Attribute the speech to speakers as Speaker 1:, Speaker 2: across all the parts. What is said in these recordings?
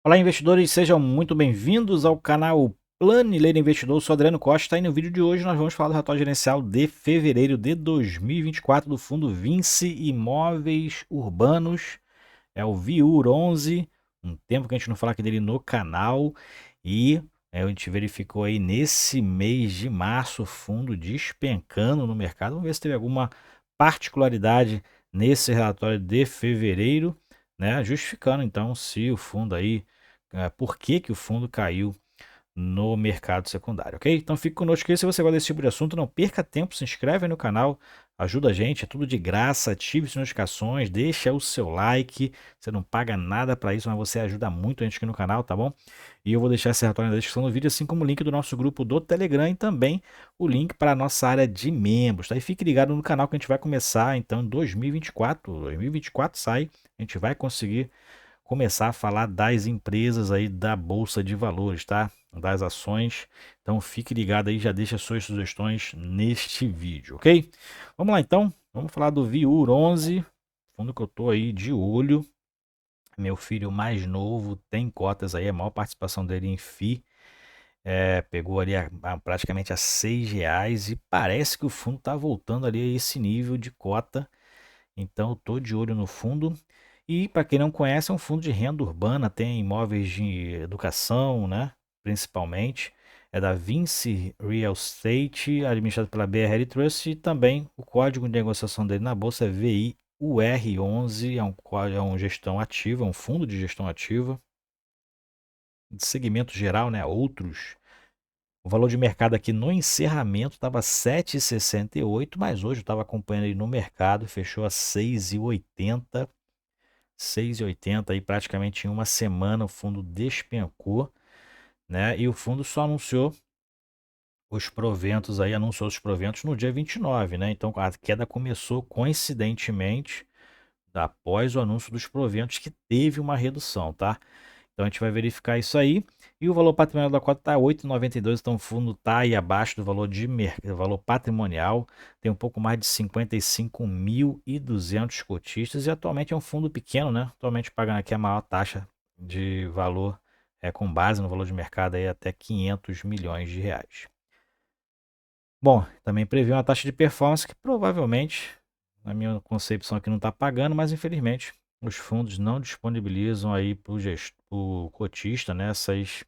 Speaker 1: Olá, investidores, sejam muito bem-vindos ao canal Planileiro Investidor. Eu sou Adriano Costa e no vídeo de hoje nós vamos falar do relatório gerencial de fevereiro de 2024 do fundo Vinci Imóveis Urbanos. É o VIUR 11, um tempo que a gente não fala aqui dele no canal e a gente verificou aí nesse mês de março o fundo despencando no mercado. Vamos ver se teve alguma particularidade nesse relatório de fevereiro, né? Justificando então se o fundo aí, por que que o fundo caiu no mercado secundário, ok? Então fique conosco aqui, se você gosta desse tipo de assunto, não perca tempo, se inscreve aí no canal, ajuda a gente, é tudo de graça, ative as notificações, deixa o seu like, você não paga nada para isso, mas você ajuda muito a gente aqui no canal, tá bom? E eu vou deixar esse relatório na descrição do vídeo, assim como o link do nosso grupo do Telegram e também o link para a nossa área de membros, tá? E fique ligado no canal que a gente vai começar, então, 2024 sai, a gente vai conseguir começar a falar das empresas aí da Bolsa de Valores, tá? Das ações. Então fique ligado aí, já deixa suas sugestões neste vídeo, ok? Vamos lá então, vamos falar do VIUR 11, fundo que eu tô aí de olho. Meu filho mais novo tem cotas aí, a maior participação dele em FI. Pegou ali praticamente a R$ 6 e parece que o fundo está voltando ali a esse nível de cota. Então, eu tô de olho no fundo. E para quem não conhece, é um fundo de renda urbana, tem imóveis de educação, né? Principalmente. É da Vinci Real Estate, administrado pela BRL Trust, e também o código de negociação dele na bolsa é VIUR11, é um gestão ativa, um fundo de gestão ativa, de segmento geral, né? Outros. O valor de mercado aqui no encerramento estava 7,68, mas hoje eu estava acompanhando ele no mercado, fechou a 6,80. 6,80 aí praticamente em uma semana o fundo despencou, né? E o fundo só anunciou os proventos aí, anunciou os proventos no dia 29, né? Então a queda começou coincidentemente após o anúncio dos proventos que teve uma redução, tá? Então a gente vai verificar isso aí. E o valor patrimonial da cota está 8,92, então o fundo está aí abaixo do valor de valor patrimonial. Tem um pouco mais de 55.200 cotistas e atualmente é um fundo pequeno, né? Atualmente pagando aqui a maior taxa de valor, com base no valor de mercado aí até R$ 500 milhões. Bom, também prevê uma taxa de performance que provavelmente, na minha concepção aqui, não está pagando, mas infelizmente os fundos não disponibilizam aí para o cotista, né, essas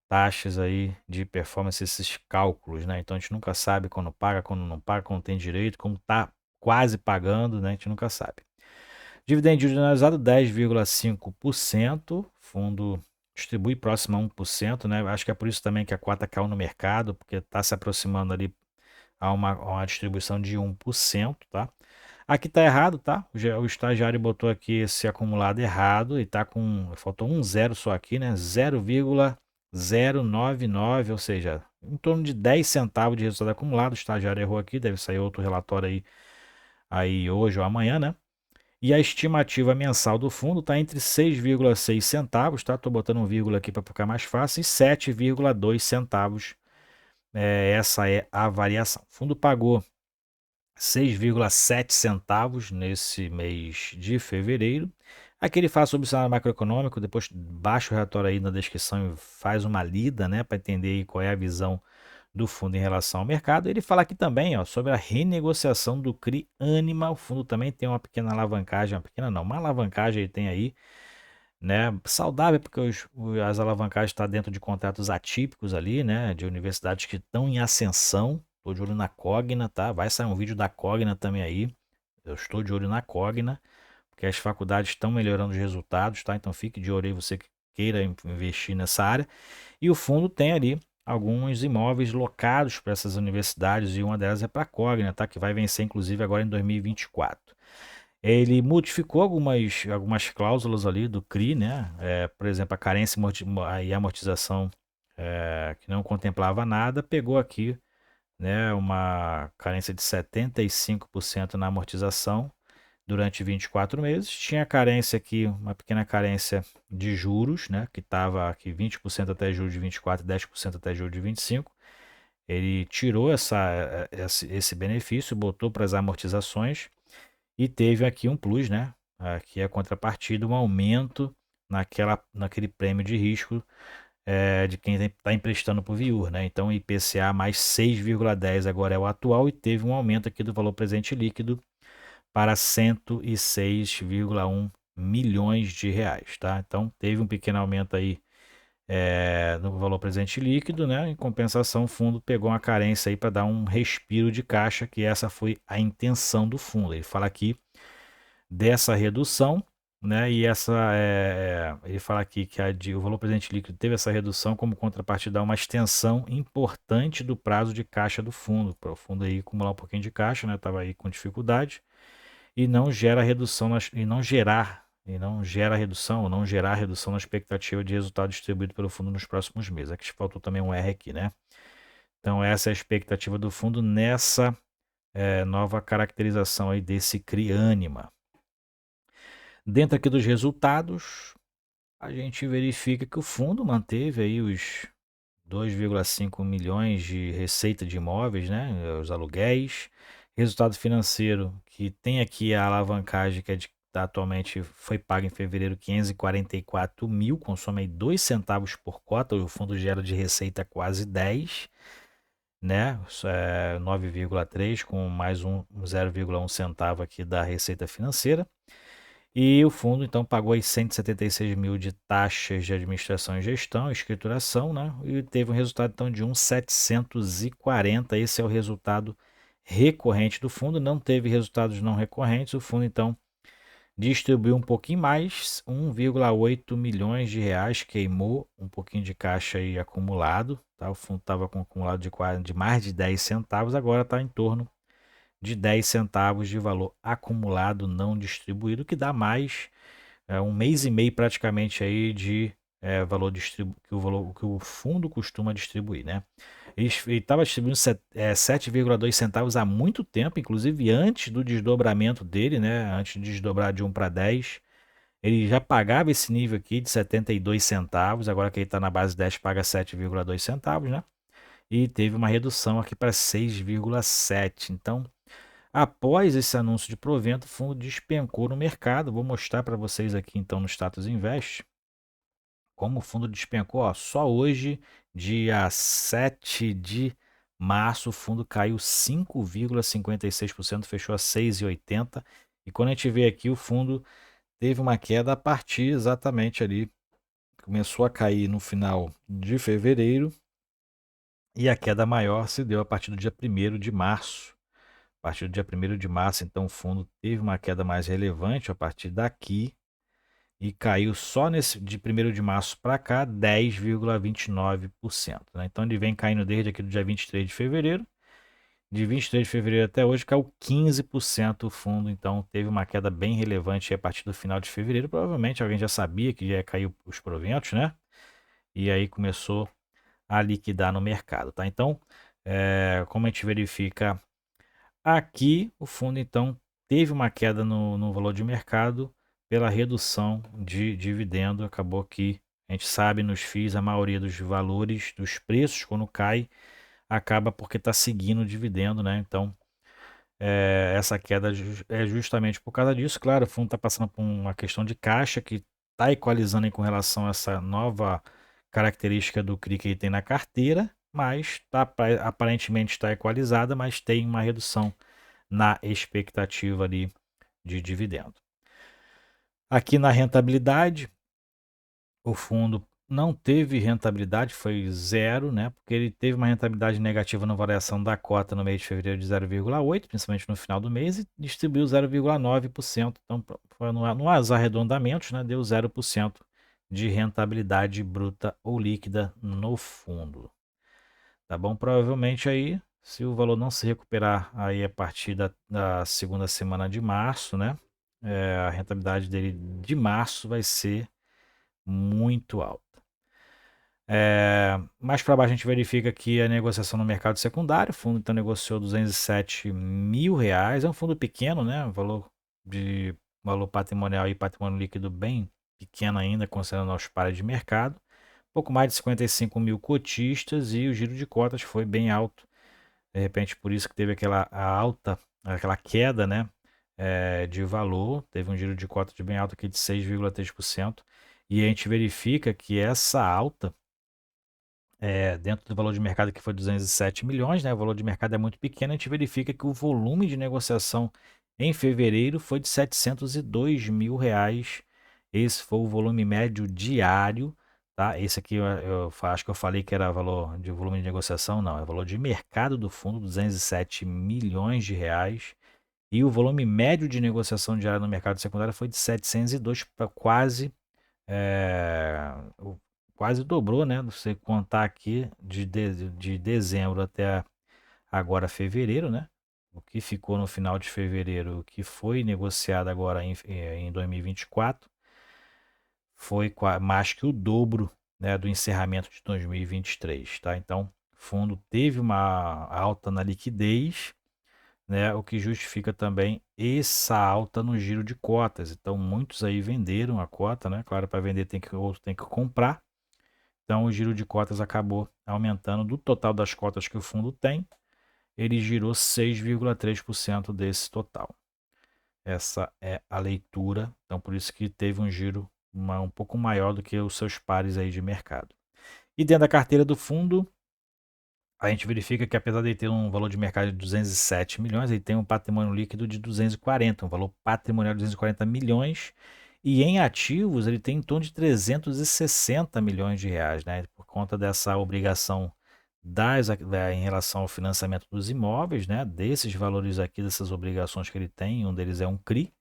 Speaker 1: taxas aí de performance, esses cálculos, né? Então a gente nunca sabe quando paga, quando não paga, quando tem direito, como está quase pagando, né? A gente nunca sabe. Dividend yield analisado 10,5%, fundo distribui próximo a 1%, né? Acho que é por isso também que a cota caiu no mercado, porque está se aproximando ali a uma distribuição de 1%, tá? Aqui tá errado, tá? O estagiário botou aqui esse acumulado errado e tá com, faltou um zero só aqui, né? 0,099, ou seja, em torno de 10 centavos de resultado acumulado. O estagiário errou aqui, deve sair outro relatório aí hoje ou amanhã, né? E a estimativa mensal do fundo está entre 6,6 centavos, tá? Tô botando um vírgula aqui para ficar mais fácil, e 7,2 centavos. Essa é a variação. O fundo pagou 6,7 centavos nesse mês de fevereiro. Aqui ele fala sobre o cenário macroeconômico, depois baixa o relatório aí na descrição e faz uma lida, né, para entender aí qual é a visão do fundo em relação ao mercado. Ele fala aqui também, ó, sobre a renegociação do CRI Anima. O fundo também tem uma pequena alavancagem, uma pequena não, uma alavancagem ele tem aí, né, saudável, porque as alavancagens estão dentro de contratos atípicos ali, né, de universidades que estão em ascensão. Estou de olho na Cogna, tá? Vai sair um vídeo da Cogna também aí. Eu estou de olho na Cogna, porque as faculdades estão melhorando os resultados, tá? Então fique de olho aí você que queira investir nessa área. E o fundo tem ali alguns imóveis locados para essas universidades e uma delas é para a Cogna, tá? Que vai vencer inclusive agora em 2024. Ele modificou algumas cláusulas ali do CRI, né? Por exemplo, a carência e amortização, que não contemplava nada, pegou aqui, né, uma carência de 75% na amortização durante 24 meses. Tinha carência aqui, uma pequena carência de juros, né, que estava aqui 20% até julho de 24 e 10% até julho de 25. Ele tirou esse benefício, botou para as amortizações e teve aqui um plus, né? Aqui é a contrapartida, um aumento naquele prêmio de risco de quem está emprestando para o VIUR, né? Então, IPCA mais 6,10 agora é o atual e teve um aumento aqui do valor presente líquido para 106,1 milhões de reais, tá? Então, teve um pequeno aumento aí no valor presente líquido, né? Em compensação, o fundo pegou uma carência aí para dar um respiro de caixa, que essa foi a intenção do fundo. Ele fala aqui dessa redução, né? E ele fala aqui que o valor presente líquido teve essa redução como contrapartida a uma extensão importante do prazo de caixa do fundo, para o fundo aí acumular um pouquinho de caixa, né? Estava aí com dificuldade e não gera redução não gera redução ou não gerar redução na expectativa de resultado distribuído pelo fundo nos próximos meses. Aqui faltou também um R aqui, né? Então essa é a expectativa do fundo nessa nova caracterização aí desse CRI-Ânima. Dentro aqui dos resultados, a gente verifica que o fundo manteve aí os 2,5 milhões de receita de imóveis, né, os aluguéis. Resultado financeiro, que tem aqui a alavancagem, que atualmente foi paga em fevereiro 544 mil, consome aí 2 centavos por cota, o fundo gera de receita quase 10, né, 9,3 com mais 0,1 centavo aqui da receita financeira. E o fundo, então, pagou aí 176 mil de taxas de administração e gestão, escrituração, né? E teve um resultado, então, de 1,740. Esse é o resultado recorrente do fundo. Não teve resultados não recorrentes. O fundo, então, distribuiu um pouquinho mais, 1,8 milhões de reais, queimou um pouquinho de caixa aí acumulado, tá? O fundo estava com um acumulado de mais de 10 centavos, agora está em torno de 10 centavos de valor acumulado não distribuído, que dá mais um mês e meio praticamente aí de valor que o fundo costuma distribuir, né? Ele estava distribuindo 7,2 centavos há muito tempo, inclusive antes do desdobramento dele, né? Antes de desdobrar de 1 para 10, ele já pagava esse nível aqui de 72 centavos, agora que ele está na base 10 paga 7,2 centavos, né? E teve uma redução aqui para 6,7. Então, após esse anúncio de provento, o fundo despencou no mercado. Vou mostrar para vocês aqui então no Status Invest como o fundo despencou. Ó, só hoje, dia 7 de março, o fundo caiu 5,56%, fechou a 6,80. E quando a gente vê aqui, o fundo teve uma queda a partir exatamente ali, começou a cair no final de fevereiro e a queda maior se deu a partir do dia 1º de março. A partir do dia 1º de março, então, o fundo teve uma queda mais relevante a partir daqui e caiu só de 1º de março para cá 10,29%, né? Então, ele vem caindo desde aqui do dia 23 de fevereiro. De 23 de fevereiro até hoje caiu 15% o fundo, então teve uma queda bem relevante a partir do final de fevereiro. Provavelmente alguém já sabia que já ia cair os proventos, né? E aí começou a liquidar no mercado, tá? Então, como a gente verifica aqui, o fundo então teve uma queda no valor de mercado pela redução de dividendo. Acabou que a gente sabe nos FIIs a maioria dos valores, dos preços, quando cai, acaba porque está seguindo o dividendo, né? Então, essa queda é justamente por causa disso. Claro, o fundo está passando por uma questão de caixa que está equalizando aí com relação a essa nova característica do CRI que ele tem na carteira, mas aparentemente está equalizada, mas tem uma redução na expectativa ali de dividendo. Aqui na rentabilidade, o fundo não teve rentabilidade, foi zero, né? Porque ele teve uma rentabilidade negativa na variação da cota no mês de fevereiro de 0,8, principalmente no final do mês, e distribuiu 0,9%. Então, nos arredondamentos, né, deu 0% de rentabilidade bruta ou líquida no fundo. Tá bom? Provavelmente aí, se o valor não se recuperar aí a partir da segunda semana de março, né? A rentabilidade dele de março vai ser muito alta. Mais para baixo a gente verifica que a negociação no mercado secundário, o fundo então negociou 207 mil reais, é um fundo pequeno, né? Valor patrimonial e patrimônio líquido bem pequeno ainda, considerando os pares de mercado. Pouco mais de 55 mil cotistas e o giro de cotas foi bem alto. De repente, por isso que teve aquela queda, né? De valor, teve um giro de cotas bem alto aqui de 6,3%. E a gente verifica que essa alta, dentro do valor de mercado que foi 207 milhões, né? O valor de mercado é muito pequeno, a gente verifica que o volume de negociação em fevereiro foi de 702 mil reais. Esse foi o volume médio diário, tá? Esse aqui acho que eu falei que era valor de volume de negociação, não, é valor de mercado do fundo, 207 milhões de reais. E o volume médio de negociação diária no mercado secundário foi de 702, para quase, é, o- quase dobrou, né? Você contar aqui de dezembro até agora fevereiro, né? O que ficou no final de fevereiro, o que foi negociado agora em 2024, foi mais que o dobro, né, do encerramento de 2023, tá? Então, o fundo teve uma alta na liquidez, né, o que justifica também essa alta no giro de cotas. Então, muitos aí venderam a cota, né? Claro, para vender outro tem que comprar. Então, o giro de cotas acabou aumentando do total das cotas que o fundo tem. Ele girou 6,3% desse total. Essa é a leitura. Então, por isso que teve um giro um pouco maior do que os seus pares aí de mercado. E dentro da carteira do fundo, a gente verifica que apesar de ele ter um valor de mercado de 207 milhões, ele tem um patrimônio líquido de 240, um valor patrimonial de 240 milhões, e em ativos ele tem em torno de 360 milhões de reais, né? Por conta dessa obrigação em relação ao financiamento dos imóveis, né? Desses valores aqui, dessas obrigações que ele tem, um deles é um CRI,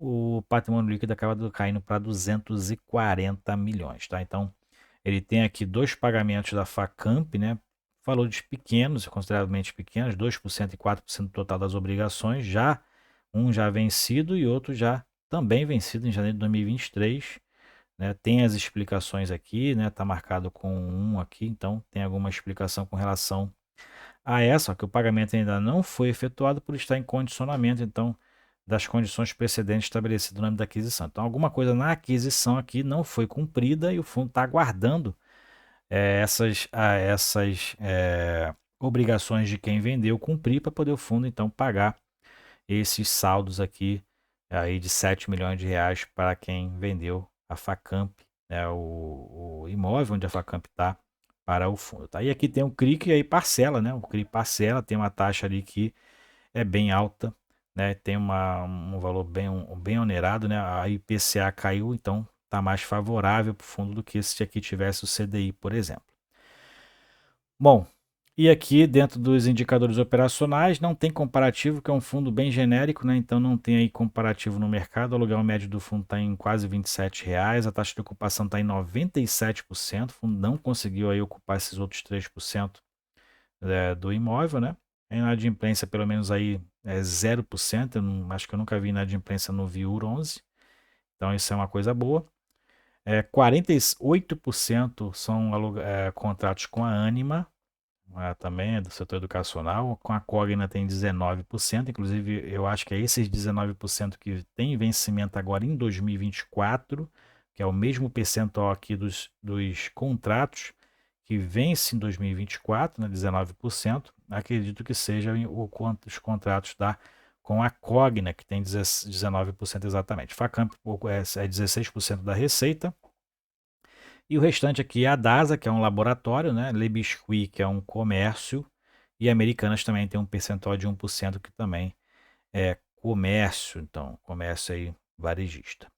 Speaker 1: o patrimônio líquido acaba caindo para 240 milhões, tá? Então, ele tem aqui dois pagamentos da Facamp, né? Valores pequenos, consideravelmente pequenos, 2% e 4% do total das obrigações, um já vencido e outro já também vencido em janeiro de 2023, né? Tem as explicações aqui, né? Tá marcado com um aqui, então tem alguma explicação com relação a essa, só que o pagamento ainda não foi efetuado por estar em condicionamento, então, das condições precedentes estabelecidas no âmbito da aquisição. Então, alguma coisa na aquisição aqui não foi cumprida e o fundo está aguardando essas obrigações de quem vendeu cumprir para poder o fundo então pagar esses saldos aqui aí de 7 milhões de reais para quem vendeu a Facamp, né, o imóvel onde a Facamp está, para o fundo. Tá? E aqui tem o CRI que aí parcela, né? O CRI parcela, tem uma taxa ali que é bem alta, né? Tem um valor bem onerado, né? A IPCA caiu, então está mais favorável para o fundo do que se aqui tivesse o CDI, por exemplo. Bom, e aqui dentro dos indicadores operacionais não tem comparativo, que é um fundo bem genérico, né? Então não tem aí comparativo no mercado. O aluguel médio do fundo está em quase R$ 27, a taxa de ocupação está em 97%. O fundo não conseguiu aí ocupar esses outros 3% do imóvel, né? A inadimplência pelo menos aí é 0%. Acho que eu nunca vi inadimplência no VIUR 11. Então isso é uma coisa boa. 48% são contratos com a Anima, também é do setor educacional. Com a Cogna tem 19%, inclusive eu acho que é esses 19% que tem vencimento agora em 2024, que é o mesmo percentual aqui dos contratos que vence em 2024, né, 19%. Acredito que seja os contratos com a Cogna, que tem 19% exatamente. Facamp é 16% da receita. E o restante aqui é a DASA, que é um laboratório, né? Le Biscuit, que é um comércio, e Americanas também tem um percentual de 1% que também é comércio, então, comércio aí varejista.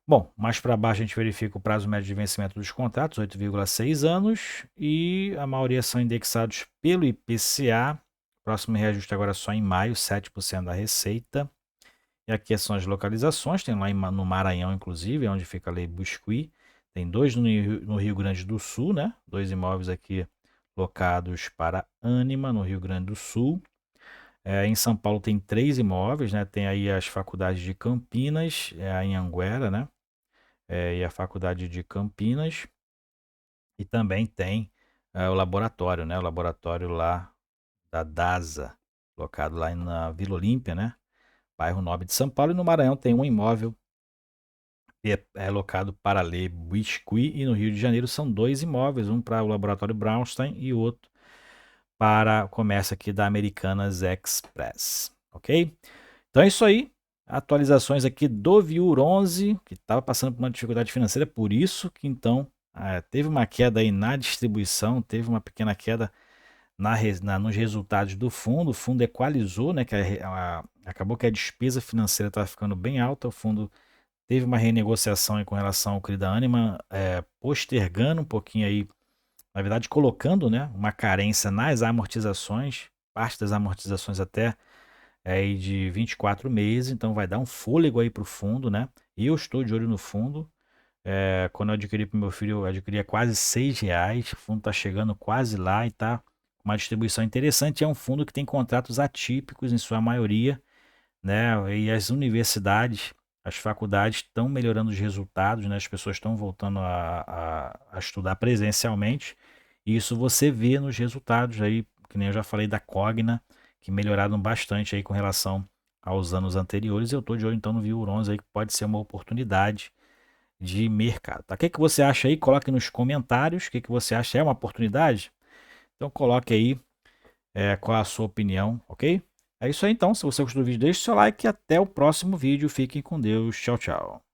Speaker 1: Bom, mais para baixo a gente verifica o prazo médio de vencimento dos contratos, 8,6 anos, e a maioria são indexados pelo IPCA. Próximo reajuste agora só em maio, 7% da receita. E aqui são as localizações, tem lá no Maranhão, inclusive, onde fica a Le Biscuit. Tem dois no Rio Grande do Sul, né? Dois imóveis aqui locados para Ânima, no Rio Grande do Sul. Em São Paulo tem 3 imóveis, né? Tem aí as faculdades de Campinas, a Anhanguera, né? E a faculdade de Campinas. E também tem o laboratório, né? O laboratório lá da DASA, locado lá na Vila Olímpia, né? Bairro Nobre de São Paulo. E no Maranhão tem um imóvel que é locado para Le Biscuit, e no Rio de Janeiro são 2 imóveis, um para o Laboratório Braunstein e outro para o comércio aqui da Americanas Express, ok? Então é isso aí. Atualizações aqui do Viur 11, que estava passando por uma dificuldade financeira, por isso que então teve uma queda aí na distribuição, teve uma pequena queda nos resultados do fundo. O fundo equalizou, né, que acabou que a despesa financeira estava ficando bem alta. O fundo teve uma renegociação aí com relação ao CRI da Anima, postergando um pouquinho aí, na verdade colocando, né, uma carência nas amortizações, parte das amortizações até aí de 24 meses, então vai dar um fôlego aí para o fundo, né? E eu estou de olho no fundo. Quando eu adquiri para o meu filho, eu adquiri a quase R$ 6. O fundo está chegando quase lá e tá com uma distribuição interessante. É um fundo que tem contratos atípicos em sua maioria, né? E as universidades, as faculdades estão melhorando os resultados, né? As pessoas estão voltando a estudar presencialmente. E isso você vê nos resultados aí, que nem eu já falei da Cogna, que melhoraram bastante aí com relação aos anos anteriores. Eu estou de olho então no Viur 11 aí, que pode ser uma oportunidade de mercado. Tá? O que você acha aí? Coloque nos comentários. O que você acha? É uma oportunidade? Então coloque aí qual é a sua opinião, ok? É isso aí então. Se você gostou do vídeo, deixe seu like e até o próximo vídeo. Fiquem com Deus. Tchau, tchau.